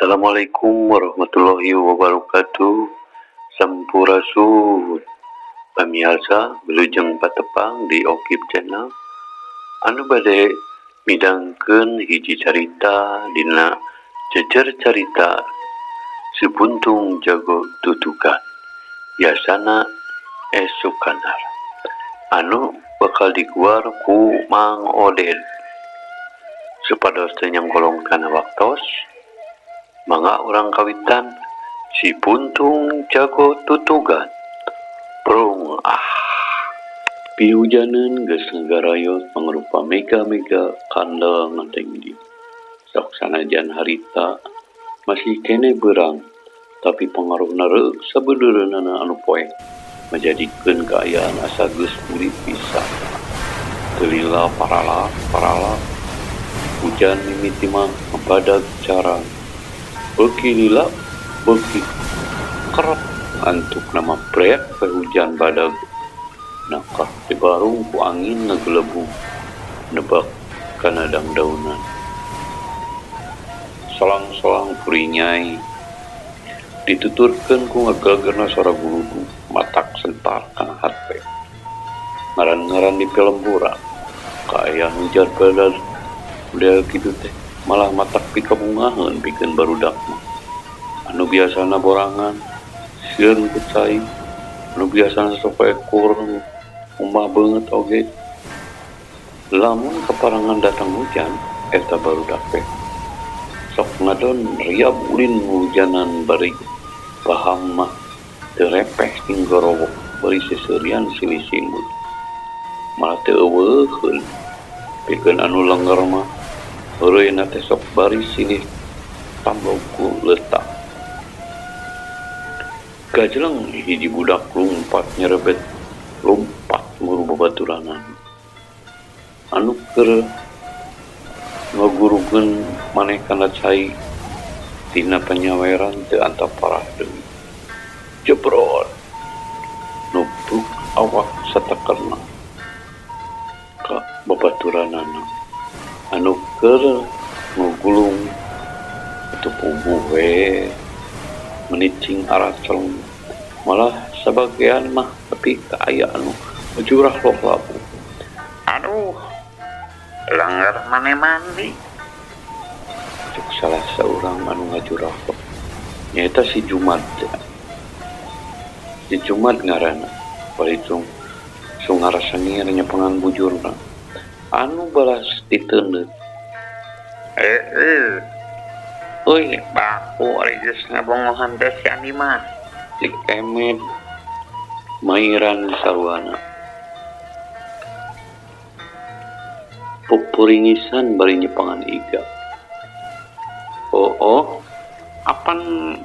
Assalamualaikum warahmatullahi wabarakatuh. Sampurasun. Pamiarsa Wilujeng Patepang di Okip Channel. Anu bade midangkeun hiji carita dina jejer carita Subuntung Jago Tutukan. Biasana Esukanar. Anu bakal diguar ku Mang Oded. Supados teu nyangkolong kana waktos. Mangga orang kawitan si Buntung Jago Tutugan. Prung pihujaneun geus ngagarayot mangrupa mega-mega kandel nganteng di. Sok sanajan harita masih kene beurang, tapi pengaruhna reuk sabeuleureunana anu poe menjadikeun kaayaan asa geus urip pisan. Teu lila parala hujan mimiti mah ngabadag cara. Beuki lila, beuki kerap antuk nama prek ke hujan badag. Nakah dibarung ku angin ngagelebu nebak kana dangdaunan. Solang-solang kurinyai dituturkeun ku ngagagerna suara guludu matak sentar kana harpe. Ngaran-ngaran di pelembura kaayaan hujan badag udah gitu teh. Malah matak pikabungaheun pikeun barudak mah. Anu biasana borangan, sieun kucai, anu biasana sok ekor, umah beungeut oge. Lamun kaparangan datang hujan, eta barudak teh sok ngadon riab ulin hujanan bari paham mah teu repeh ting gorowok bari seseurian silih simbut. Malah teu eueuheun pikeun anu lengger mah heureuyna teh sok bari silih tambah ku letak. Gajeleng hiji budak lumpat nyerebet lompat muru babaturanna. Anu keur ngagurukeun maneh kana cai tina panyaweran teu antaparah deui. Jebrot nubruk awak satekerna ka babaturanana. Anu keur ngugulung atau puguh we menicing aracel malah sebagian mah tapi kaaya anu jurah loh labu. Aduh, langgar mane mandi. Cuk salah seorang anu ngajurah loh. Nyata si Jumat. Si Jumat ngaranna. Baritung sungarasani nya pangan bujurna. Anu balas diteundeut. Uy, baku ari geus ngabongohan teh si Andi mah. Si Kemet mairan sarwana. Pupuringisan bari nyepangan iga. Oh, Apan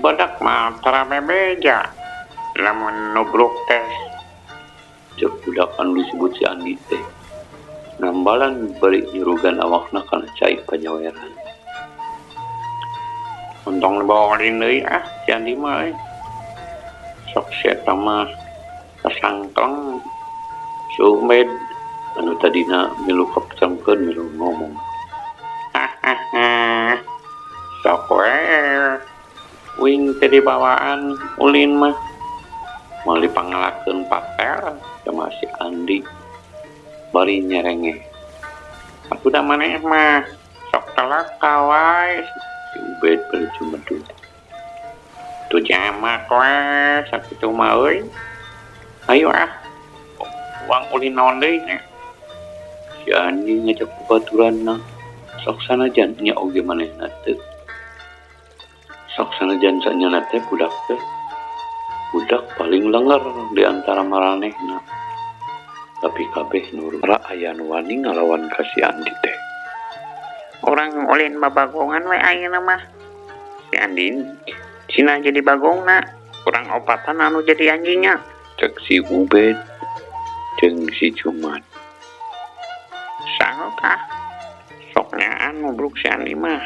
badak mah tara bebeja. Lamun nubruk teh cek budak anu disebut si Andi teh. Nambalan bari nyurugan awakna kana cai panyaweran. untung dibawain deui si Andi mah sok eta mah kasangkleng Sumed anu tadina milu kapcangkeun milu ngomong. Sok we wing teh dibawaan ulin mah Mali pangalakeun patel sama si Andi bari nyerengeh. aku da maneh mah sok telaka wae Si Ubed bari cumedut. tu jamak we sakitu mah euy. Ayo uang ulin naon deui nya. Si Andi ngajak babaturanna sok sanajan nya oge manehna teu. Sok sanajan sanyana teh budak teh budak paling lenger di antara maranehna. Tapi kabeh nurut. Ra aya nu wani ngalawan ka si Andi teh. Orang ulin babagongan we ayeuna mah. Si Andin cina jadi bagongna, kurang opatan anu jadi anjingnya. Cek si Ubed jeung si Jumat. Sanggup soknya nubruk si Andi mah.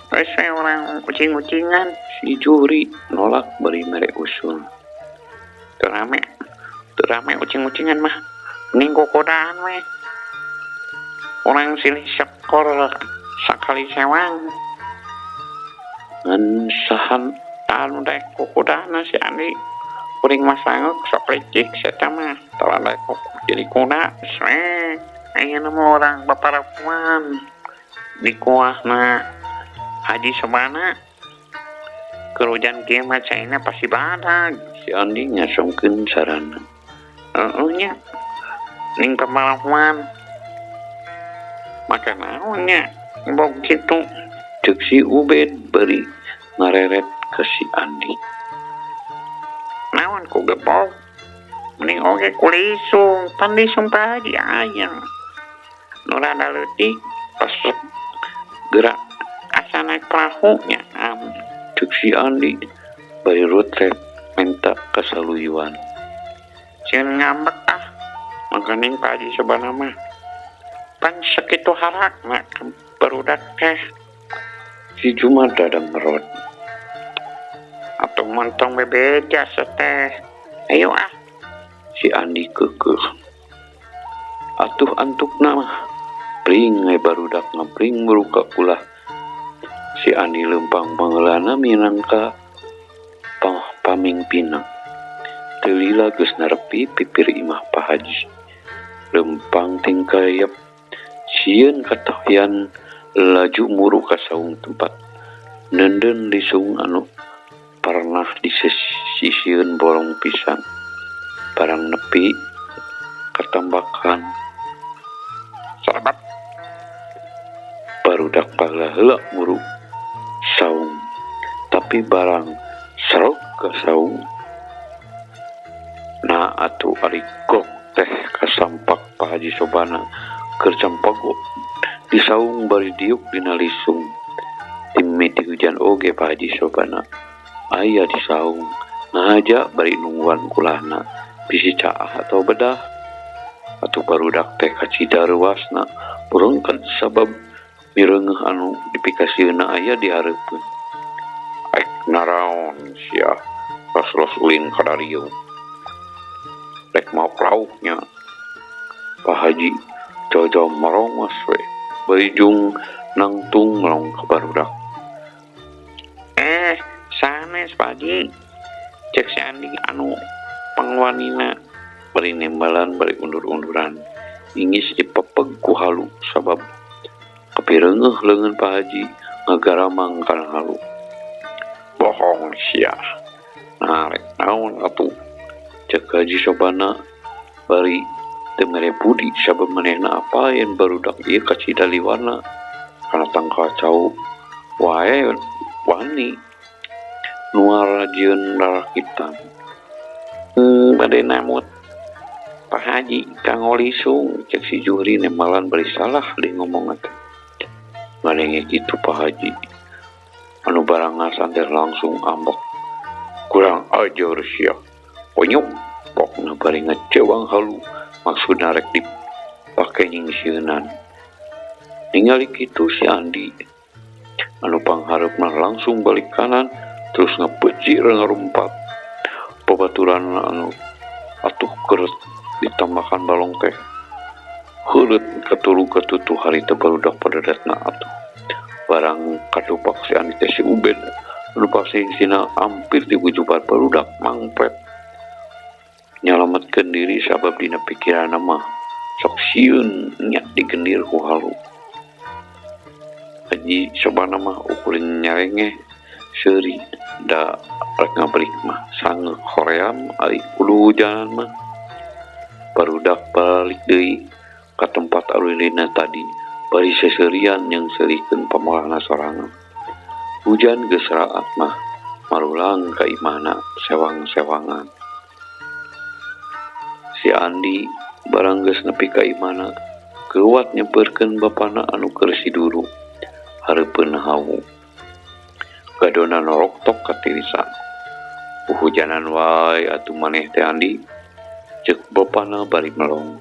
Wes we orang kucing-kucingan. Si Juri nolak bari mere usul. Teu rame kucing-kucingan mah. Mending kokodaan we. Orang silih sekor sakali sewang ngan sahan anu dek kukudana si Andi kuring masanguk sok lecik saya mah telah dek jadi kuda ayo nama orang baparapuan di kuahna Haji Sobana kerujan kieu mah caina pasti badag si Andi nyasongkeun sarana. nya ning pamalahuan maka naonnya bog kitu Cek si Ubed beri ngareret ke si Andi. naon ku gebog mending oge kulisung pan lisung Pak Haji aya nu rada leutik pas gerak asa naik perahunya Cek si Andi beri rotret minta kasaluyuan. Sieun ngambek mangkaning Pak Haji Sobana mah pan sakitu harakna barudak teh Si Jumat dadang ngerot. atuh montong bebeja teh ayo Si Andi kekeh. Atuh antukna mah pring barudak ngapring meruka ulah. Si Andi lempang pangelana minangka pamingpina. Telila geus narepi pipir imah Pak Haji. Lempang tingkayap sieun katohyan laju muru ka saung tempat nenden lisung anu pernah disisieun bolong pisan. Barang nepi katambakan sahabat barudak palaheula muru saung tapi barang serok ke saung nah atuh ari gok teh kasampak Pak Haji Sobana keur campago di saung bari diuk dina lisung timiti hujan oge Pak Haji Sobana aya di saung ngahaja bari nungguan kulahna bisi caah atau bedah atuh barudak teh kacida reuasna purungkeun sabab mireungeuh anu dipikasieuna aya di hareupeun. Aik naraon sia los ulin kadarieu rek mau lauknya Pak Haji jojo merongos we beujung nangtung melong ka barudak. Sanes Pak Haji cek si Andi anu pangwanina bari nembalan bari undur-unduran ingis dipepeg ku halu sabab kepireungeuh leungeun Pak Haji ngagaramang kana halu. Bohong sia nah rek naon atuh Cek Haji Sobana bari teu mere budi sabab manehna apaeun barudak ieu kacida liwarna kana tangka cau wae wani nuar rajieun rarakitan. Bade namut Pak Haji kanggo lisung cek si Juhri nembalan bari salah di ngomong teh. Ngadenge kitu Pak Haji anu barang ngasanter langsung ambek kurang ajar sia onyok pokna bari ngecewang halu maksudna rek dipake nyingsieunan. Ningali kitu si Andi anu panghareupna langsung balik kanan terus ngapeci ngarumpat babaturan anu atuh keur ditambahkan balong teh heuleut katulu katutu hari teu barudak padadatna atuh barang kadupak si Andi teh si Ubed anu pasingsina hampir dibujubat barudak mangpet nyalametkeun diri sabab dina pikiranna mah sok sieun nya digendir ku halu. Haji Sobana mah ukurin nyarenge seuri da rek ngabrik mah sange hoream ari kudu hujanan mah barudak balik deui ka tempat alulina tadi bari seseurian yang selikeun pamolana sorangan. Hujan geus raat mah marulang ka imahna sewang-sewangan. Si Andi barang geus nepi ka imahna keuat nyempeurkeun bapana anu keur siduru hareupeun hawu. Gadona noroktok katirisan. Hujanan wae atuh maneh teh Andi. Cek bapana bari melong.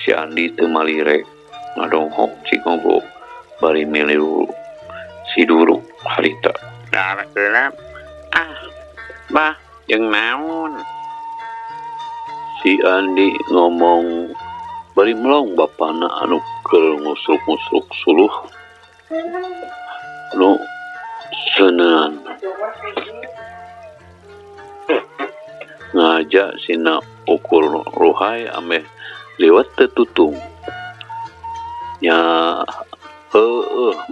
Si Andi teu malire ngadonghok cigogo bari miliru siduru harita. Darah gelap bah jeung naon Si Andi ngomong bari melong bapana anu keur ngusruk-ngusruk suluh anu Seuneuan ngajak sina ukur ruhai ameh liwat tetutung nya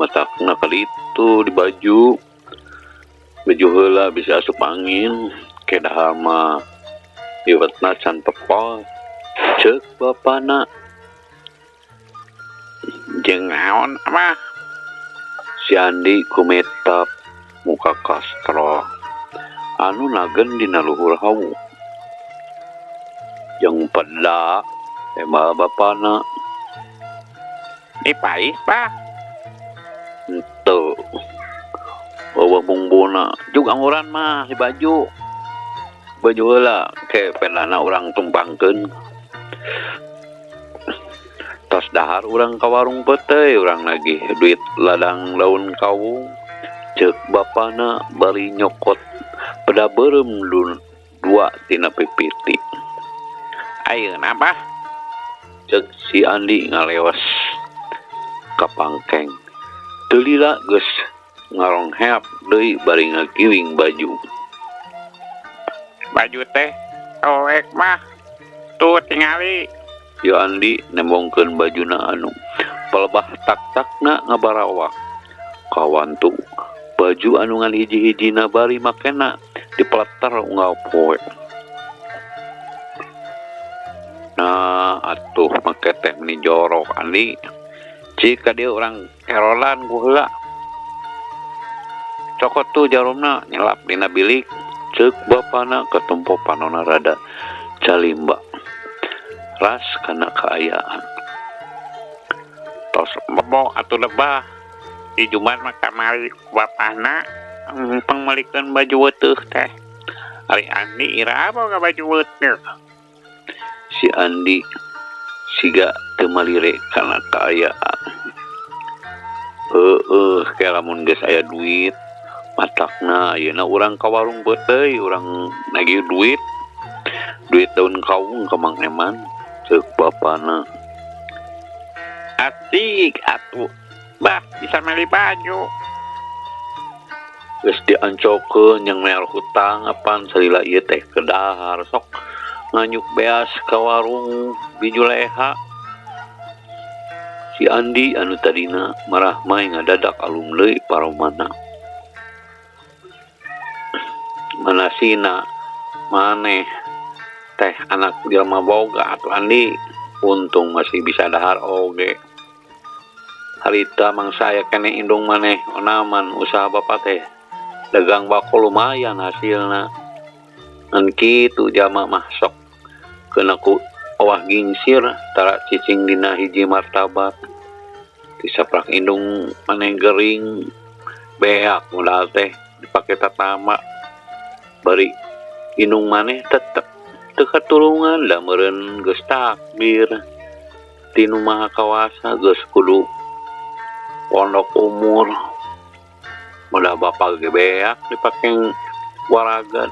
matakna kali itu di baju heula bisa asup angin ke dahar mah liwatna can tepal ceuk bapana Jeung naon mah? si Andi kumetap muka kastro anu nagen dina luhur hawu jeung peda embal bapana Dipais, Pak. henteu bawa bumbuna juga nguran mah di baju heula ke pedana urang tumpangkeun tos dahar urang ka warung peuteuy urang nagih duit ladang daun kawung ceuk bapana bari nyokot peda beureum dua tina pipiti Ayeuna, Pak. ceuk si Andi ngalewas ka pangkeng teu lila geus ngarongheap deui bari ngagiwing baju Baju teh cowek mah. Tuh tingali. si Andi nembongkeun bajuna anu pelebah tak-takna ngabarawak kawantu baju anu ngan hiji-hijina bari makena dipeleter unggal poe nah atuh make teh meni jorok Andi jika dia orang kerolan ku heula cokot tuh jarumna nyelap dina bilik ceuk bapana ketumpo panonna rada calimba ras kana kaayaan Tos bebo atuh lebah. Di Jumat mah kamari bapana pangmalikeun baju weuteuk teh. Ari Andi ira apa ka baju weuteuk? si Andi siga teu malire kana kaayaan kayak lamun geus aya duit matakna ayeuna urang ka warung beuteuy urang nagih duit daun kawung ka Mang Eman ceuk bapana Atik atuh. Bah, bisa meli baju. geus diancokeun yang mel hutang apan salila ieu teh kedahar sok nganyuk beas ka warung Bijuleha si Andi anu tadina marah main ngadadak alum deui paromana manasina maneh teh anak jelema boga atuh Andi untung masih bisa dahar oge harita mangsa aya kene indung maneh onaman usaha bapak teh dagang bako lumayan hasilna ngan kitu jama mah sok keuna ku owah gingsir tara cicing dina hiji martabat disaprak indung maneh gering beak modal teh dipake tatama bari indung maneh tetep teu katulungan da meureun geus takbir tinu maha kawasa geus kudu pondok umur modal bapak ge beak dipake waragan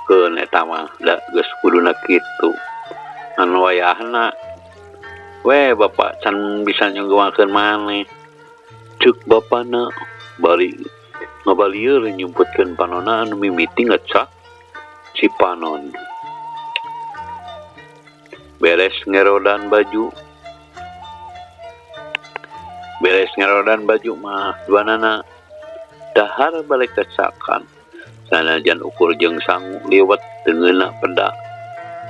keun eta mah da geus kuduna kitu ngan wayahna we bapak can bisa nyonggowakeun maneh ceuk bapana bari ngabalieur nyumputkeun panonna anu mimiti ngecak si panon beres ngerodan baju mah duanana dahar balik kecakan sanajan ukur jeung sangu liwat tengeuna peda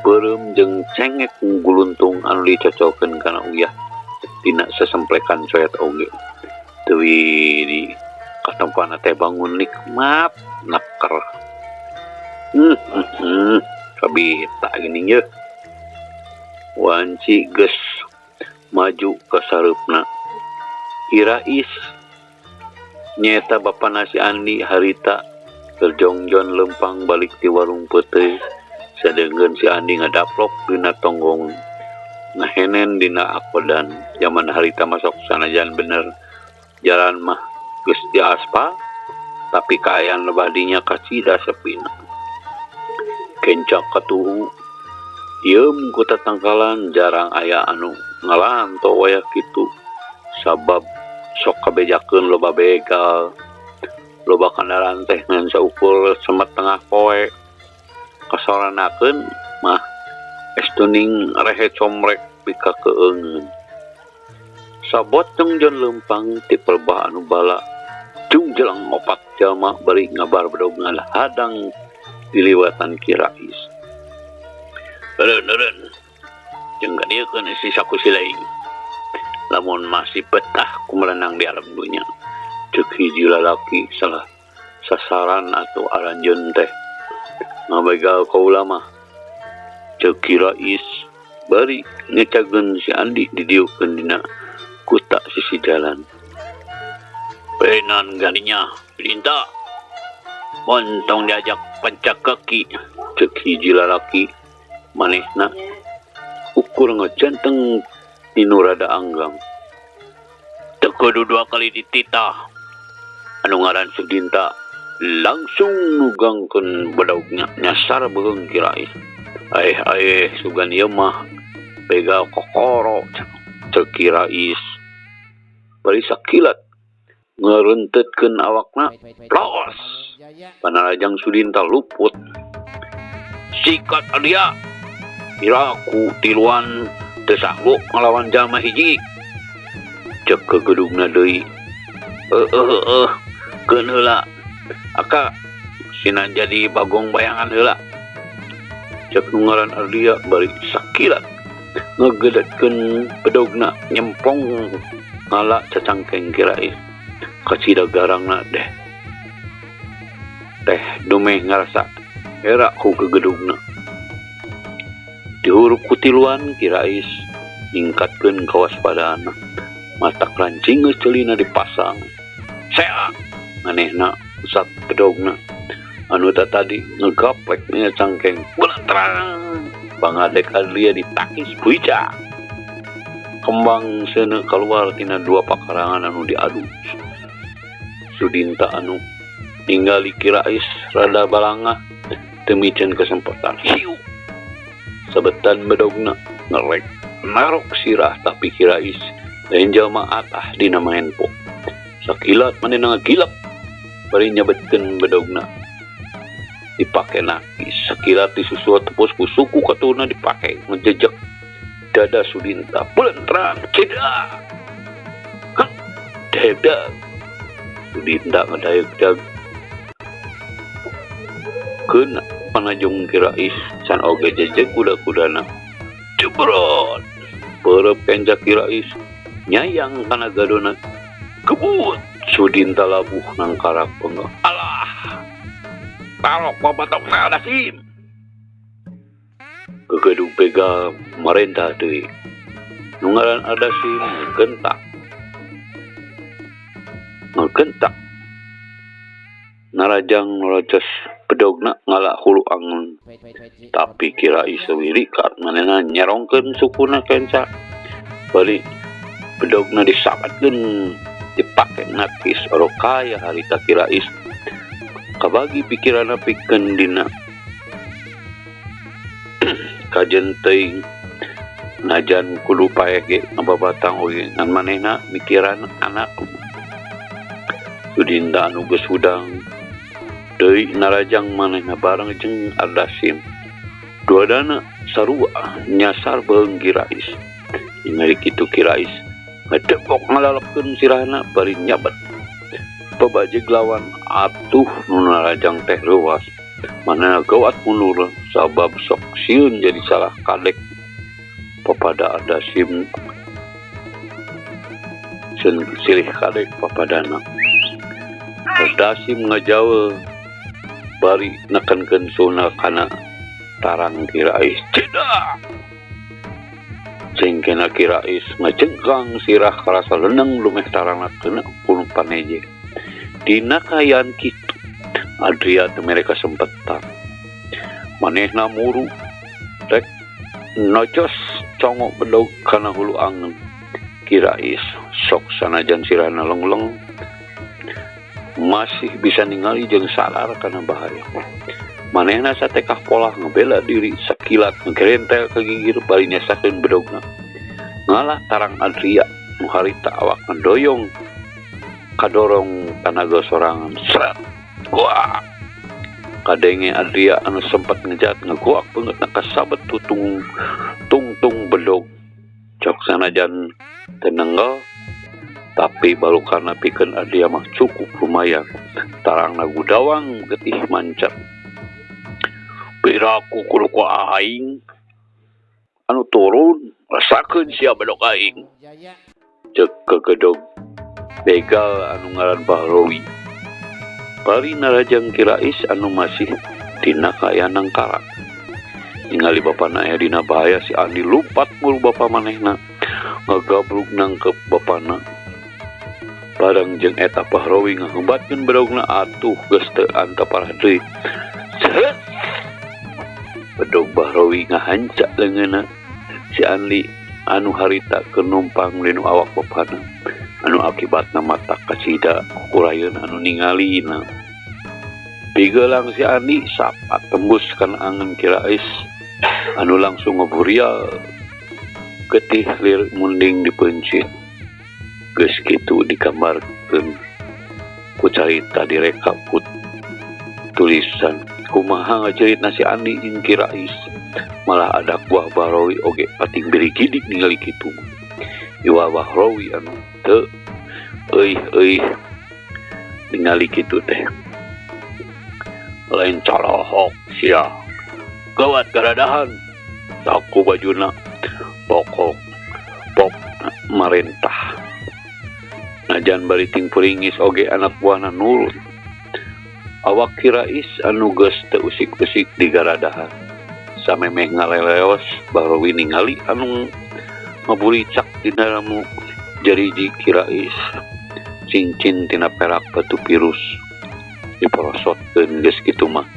beureum jeung cengek guluntung anu dicocokeun kana uyah dina sesemplekan coet oge teuwi di katempana teh bangun nikmat naker kabita geuning ye wanci geus maju ka sareupna Irais nyeta bapana si Andi harita terjongjon lempang balik di warung peuteuy sadeungeun si Andi ngadaplok dina tonggong ngahenen dina akodan zaman harita masuk sanajan bener jalan mah geus diaspal tapi kaayaan lebadinya kacida sepina kencak katuhu ieum ku tatangkalan jarang aya anu ngalanto wayah kitu sabab sok kabejakeun loba begal loba kendaraan teh ngan saukur semet tengah poe kasoranakeun mah estuning rehe comrek pika keeungeun sabot jeung lempang ti perbah anu bala cung jelang 4 jalma bari ngabar bedogna hadang diliwatan Ki Rais. Eureun jeung gadieun isi saku silaing lamun masih betah kumerenang di alam dunia ceuk hiji lalaki salah sasaran atau aranjeun teh ngabegal ka ulama ceuk Ki Rais bari ngecageun si Andi didieukeun dina kuta sisi jalan. Penan ganinya perintah montong diajak pencak kaki ceuk hiji lalaki manehna ukur ngecenteng inu rada anggang teu kudu 2 kali dititah anu ngaran Sudinta langsung nugangkeun bedogna nyasar beung Ki Rais. Sugan ieu mah begal kokoro ceuk Ki Rais bari sakilat ngerentetkeun awakna los panarajang Sudinta luput sikat dia iraku tiluan teu sanggup ngelawan jalma hiji ceuk ke gedungna deui keun heula aka sina jadi bagong bayangan heula ceuk nu ngaran Ardia bari sakilat ngegedetkeun bedogna nyempong ngala cacangkeng Ki Rais kacida garangna teh dumeh ngarasa era ku ke gedungna dihurup kutiluan Ki Rais ningkatkeun kawaspadaan mata rancing geus celina dipasang sea manehna usap bedogna anu tadi ngegaplek nya cangkeng belantrang bangadek Ardia ditakis buica kembang seuneu keluar tina 2 pakarangan anu diadu Sudinta anu ningali Ki Rais rada balangah teu micen kesempatan hiu sabetan bedogna ngerek narok sirah tapi Ki Rais lain jalma atah dina maenpo sakilat manehna ngagilap bari nyabetkeun bedogna dipake nakis sakilat disusul tepus ku suku katurna dipake ngejejek dada Sudinta belentrang cedak dedak Sudinta ngadaeg-daeg keun panajung Ki Rais can oge jejeg kuda-kudana jebrot beureup kenca Ki Rais nyayang kana gadona kebut Sudinta labuh nang karak peunggah alah talok babatok Adasim kegedung begal marentah deui nu ngaran Adasim ngegentak narajang nurajos bedogna ngalak hulu angun tapi Ki Rais sewirikat manehna nyerongkeun sukuna kenca bari bedogna disapatkeun dipake nakis orokaya harita Ki Rais kabagi pikiranna pikeun dina kajen teuing najan kudu pae ge ngababatang oge ngan manehna mikiran anak Sudinta anu geus hudang deui narajang manehna bareng jeung Adasim duadana sarua nyasar beung Ki Rais ningali kitu Ki Rais ngedebok ngalalapkeun sirahna bari nyabat pabajeg lawan atuh nu narajang teh leuwas manehna gawat mundur sabab sok sieun jadi salah kadek papada Adasim silih kadek papadana Adasim ngajawe bari nekenkeun suna kana tarang Ki Rais cedak cengkena Ki Rais ngajenggang sirah karasa leuneng lumeh tarangna kena pun paneje dina kayan kitu Adria teu mereka sempetan manehna muru rek nojos congok bedog kana hulu angeun Ki Rais sok sanajan sirahna lengleng masih bisa ningali jeung salar kana bahaya manehna satekah pola ngebela diri sakilat ngerentel ke gigir bari nyasakeun bedogna ngalah tarang Adria nu harita awak ngedoyong kadorong tanaga sorangan seret wah kadenge Adria anu sempat ngejat ngekuak banget nakasabet tutung tungtung bedog cok sanajan tenenggal tapi baru karena pikeun Adria mah cukup lumayan tarang nagudawang getih mancat piraku kudu ku aing anu turun rasakeun sia bedog aing cek kegedog begal anu ngaran Bahrowi bari narajang Kirais anu masih dina kayanang karak ningali bapana aya dina bahaya si Andi lupat mulu bapa manehna ngagabrug nangkep bapana bareng jeung eta Bahrowi ngahembatkeun bedogna atuh geus teu antaparah deui seret bedog Bahrowi ngahanca leungeunna si Andi anu harita keur numpang dinu awak bapana anu akibatna mata kasida kukurayeun anu ningalina pigelang si Andi sapat tembus kana angeun Kirais anu langsung ngaburial getih lirik munding dipencit geus kitu digambarkeun ku carita direka ku tulisan kumaha ngaceritna si Andi jeung Kirais malah ada buah Bahrowi oge pating birigidik ningali kitu iwa Bahrowi anu teu euy ningali kitu teh lain calohok sia gawat garadahan saku bajuna pokok pop marentah najan bariting puringis oge anak buahna nurut awak Kirais anu geus teu usik-usik di garadahan samemeh ngaleleos Bahrowi ningali anu ngaburicak dina ramu jariji Kirais cincin tina perak batu pirus diporosotkeun geus kitu mah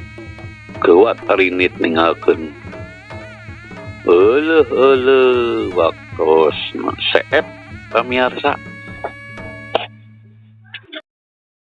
keuat arinit ninggalkeun euleuh waktos seep pamiarsa